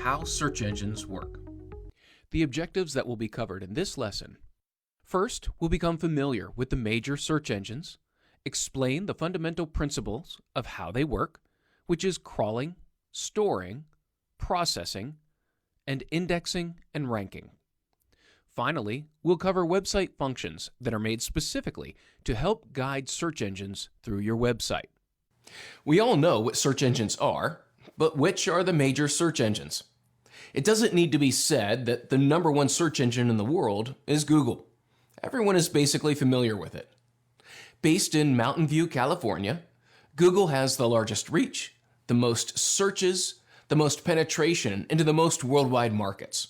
how search engines work. The objectives that will be covered in this lesson. First, we'll become familiar with the major search engines, explain the fundamental principles of how they work, which is crawling, storing, processing, and indexing and ranking. Finally, we'll cover website functions that are made specifically to help guide search engines through your website. We all know what search engines are, but which are the major search engines? It doesn't need to be said that the #1 search engine in the world is Google. Everyone is basically familiar with it. Based in Mountain View, California, Google has the largest reach, the most searches, the most penetration into the most worldwide markets.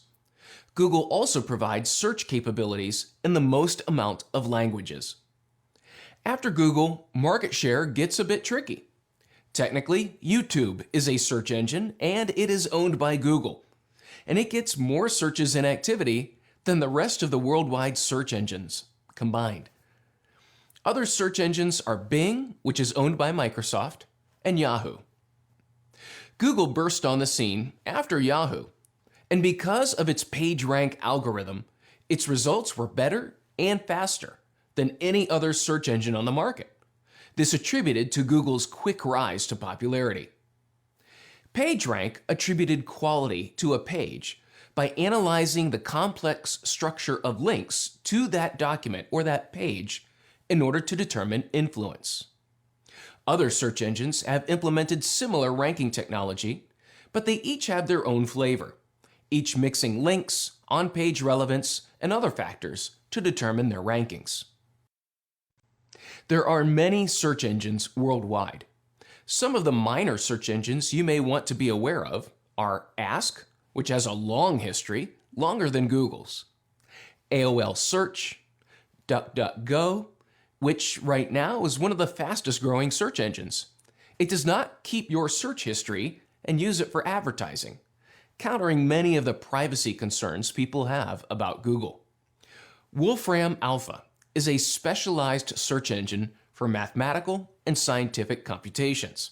Google also provides search capabilities in the most amount of languages. After Google, market share gets a bit tricky. Technically, YouTube is a search engine and it is owned by Google, and it gets more searches and activity than the rest of the worldwide search engines combined. Other search engines are Bing, which is owned by Microsoft, and Yahoo. Google burst on the scene after Yahoo, and because of its PageRank algorithm, its results were better and faster than any other search engine on the market. This attributed to Google's quick rise to popularity. PageRank attributed quality to a page by analyzing the complex structure of links to that document or that page in order to determine influence. Other search engines have implemented similar ranking technology, but they each have their own flavor, each mixing links, on-page relevance, and other factors to determine their rankings. There are many search engines worldwide. Some of the minor search engines you may want to be aware of are Ask, which has a long history, longer than Google's, AOL Search, DuckDuckGo, which right now is one of the fastest growing search engines. It does not keep your search history and use it for advertising, countering many of the privacy concerns people have about Google. Wolfram Alpha is a specialized search engine for mathematical and scientific computations.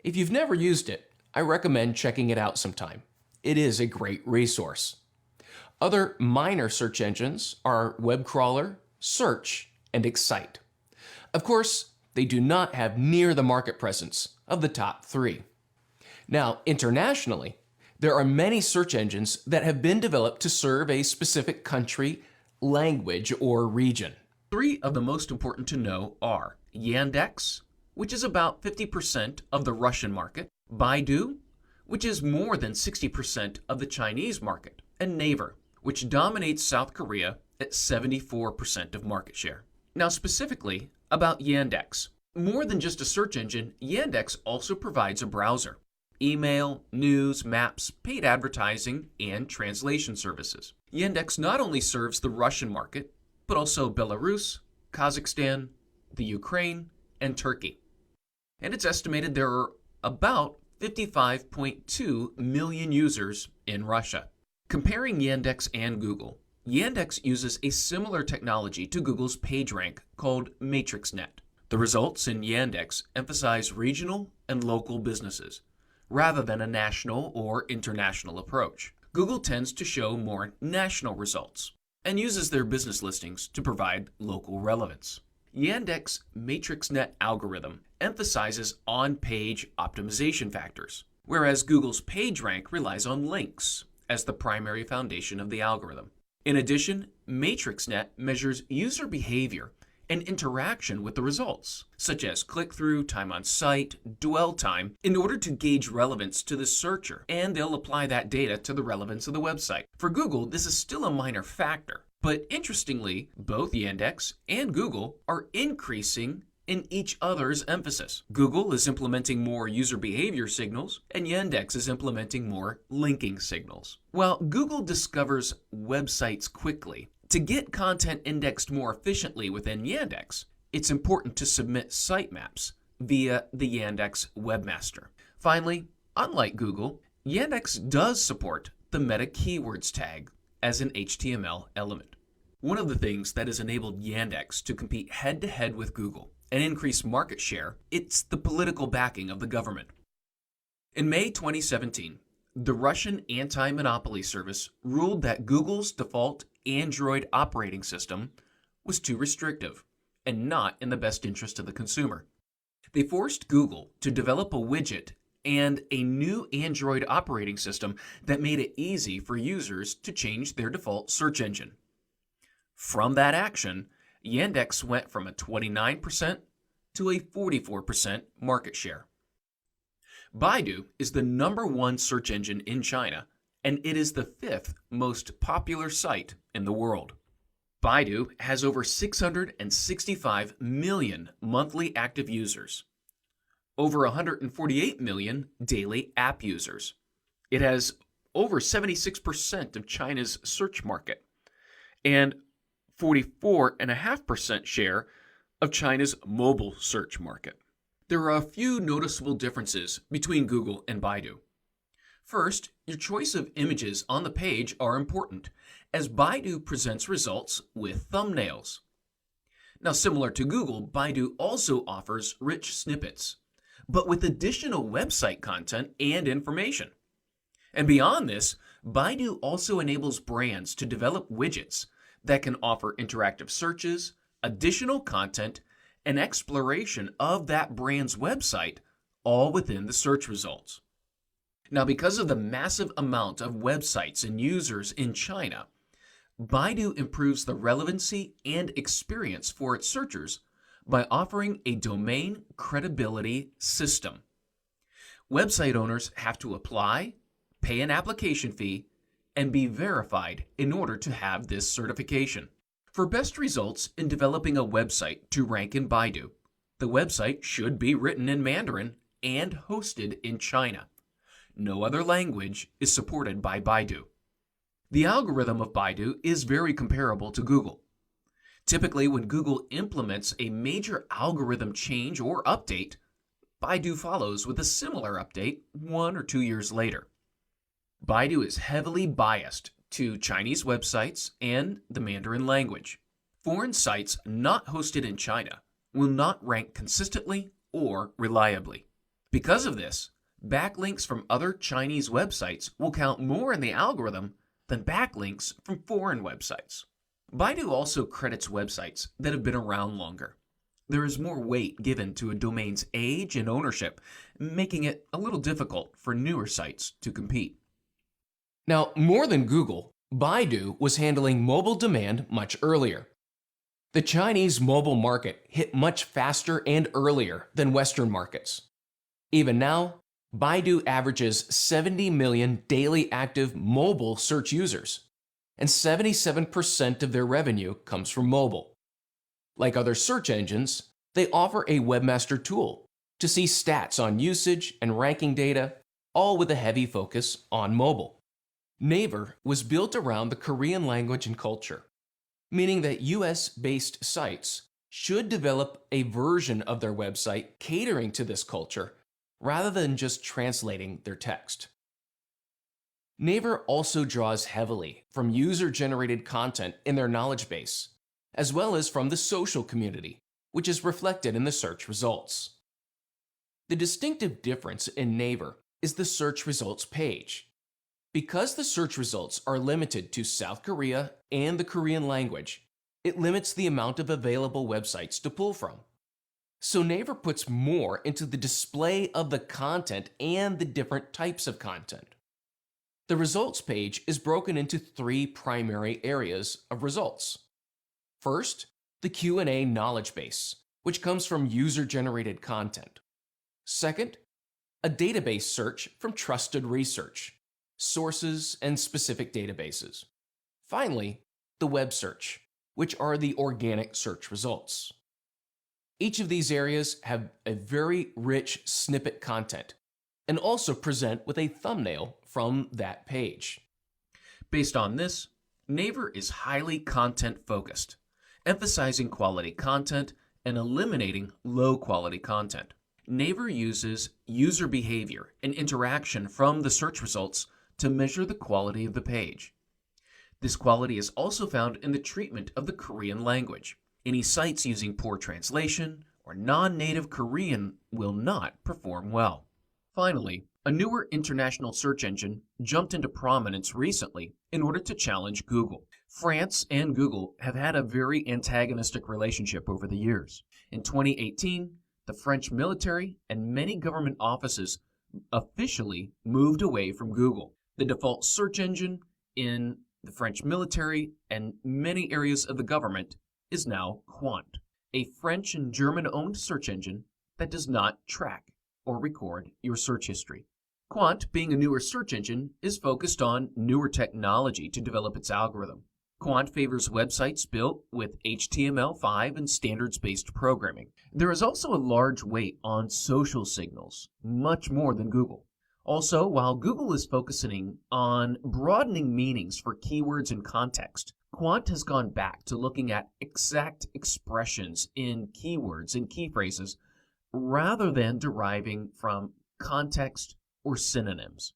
If you've never used it, I recommend checking it out sometime. It is a great resource. Other minor search engines are WebCrawler, Search, and Excite. Of course, they do not have near the market presence of the top 3. Now, internationally, there are many search engines that have been developed to serve a specific country, language, or region. 3 of the most important to know are Yandex, which is about 50% of the Russian market, Baidu, which is more than 60% of the Chinese market, and Naver, which dominates South Korea at 74% of market share. Now specifically about Yandex. More than just a search engine, Yandex also provides a browser, email, news, maps, paid advertising, and translation services. Yandex not only serves the Russian market, but also Belarus, Kazakhstan, the Ukraine, and Turkey. And it's estimated there are about 55.2 million users in Russia. Comparing Yandex and Google, Yandex uses a similar technology to Google's PageRank called MatrixNet. The results in Yandex emphasize regional and local businesses, rather than a national or international approach. Google tends to show more national results and uses their business listings to provide local relevance. Yandex MatrixNet algorithm emphasizes on-page optimization factors, whereas Google's PageRank relies on links as the primary foundation of the algorithm. In addition, MatrixNet measures user behavior and interaction with the results, such as click-through, time on site, dwell time, in order to gauge relevance to the searcher, and they'll apply that data to the relevance of the website. For Google, this is still a minor factor, but interestingly, both Yandex and Google are increasing in each other's emphasis. Google is implementing more user behavior signals, and Yandex is implementing more linking signals. While Google discovers websites quickly, to get content indexed more efficiently within Yandex, it's important to submit sitemaps via the Yandex webmaster. Finally, unlike Google, Yandex does support the meta keywords tag as an HTML element. One of the things that has enabled Yandex to compete head-to-head with Google and increase market share, it's the political backing of the government. In May 2017, The Russian anti-monopoly service ruled that Google's default Android operating system was too restrictive and not in the best interest of the consumer. They forced Google to develop a widget and a new Android operating system that made it easy for users to change their default search engine. From that action, Yandex went from a 29% to a 44% market share. Baidu is the #1 search engine in China, and it is the 5th most popular site in the world. Baidu has over 665 million monthly active users, over 148 million daily app users. It has over 76% of China's search market and 44.5% share of China's mobile search market. There are a few noticeable differences between Google and Baidu. First, your choice of images on the page are important, as Baidu presents results with thumbnails. Now, similar to Google, Baidu also offers rich snippets, but with additional website content and information. And beyond this, Baidu also enables brands to develop widgets that can offer interactive searches, additional content, and exploration of that brand's website, all within the search results. Now, because of the massive amount of websites and users in China, Baidu improves the relevancy and experience for its searchers by offering a domain credibility system. Website owners have to apply, pay an application fee, and be verified in order to have this certification. For best results in developing a website to rank in Baidu, the website should be written in Mandarin and hosted in China. No other language is supported by Baidu. The algorithm of Baidu is very comparable to Google. Typically, when Google implements a major algorithm change or update, Baidu follows with a similar update 1 or 2 years later. Baidu is heavily biased to Chinese websites and the Mandarin language. Foreign sites not hosted in China will not rank consistently or reliably. Because of this, backlinks from other Chinese websites will count more in the algorithm than backlinks from foreign websites. Baidu also credits websites that have been around longer. There is more weight given to a domain's age and ownership, making it a little difficult for newer sites to compete. Now, more than Google, Baidu was handling mobile demand much earlier. The Chinese mobile market hit much faster and earlier than Western markets. Even now, Baidu averages 70 million daily active mobile search users, and 77% of their revenue comes from mobile. Like other search engines, they offer a webmaster tool to see stats on usage and ranking data, all with a heavy focus on mobile. Naver was built around the Korean language and culture, meaning that US-based sites should develop a version of their website catering to this culture rather than just translating their text. Naver also draws heavily from user-generated content in their knowledge base, as well as from the social community, which is reflected in the search results. The distinctive difference in Naver is the search results page. Because the search results are limited to South Korea and the Korean language, it limits the amount of available websites to pull from. So Naver puts more into the display of the content and the different types of content. The results page is broken into 3 primary areas of results. First, the Q&A knowledge base, which comes from user-generated content. Second, a database search from trusted research, sources, and specific databases. Finally, the web search, which are the organic search results. Each of these areas have a very rich snippet content and also present with a thumbnail from that page. Based on this, Naver is highly content-focused, emphasizing quality content and eliminating low-quality content. Naver uses user behavior and interaction from the search results to measure the quality of the page. This quality is also found in the treatment of the Korean language. Any sites using poor translation or non-native Korean will not perform well. Finally, a newer international search engine jumped into prominence recently in order to challenge Google. France and Google have had a very antagonistic relationship over the years. In 2018, the French military and many government offices officially moved away from Google. The default search engine in the French military and many areas of the government is now Quant, a French and German-owned search engine that does not track or record your search history. Quant, being a newer search engine, is focused on newer technology to develop its algorithm. Quant favors websites built with HTML5 and standards-based programming. There is also a large weight on social signals, much more than Google. Also, while Google is focusing on broadening meanings for keywords and context, Quant has gone back to looking at exact expressions in keywords and key phrases rather than deriving from context or synonyms.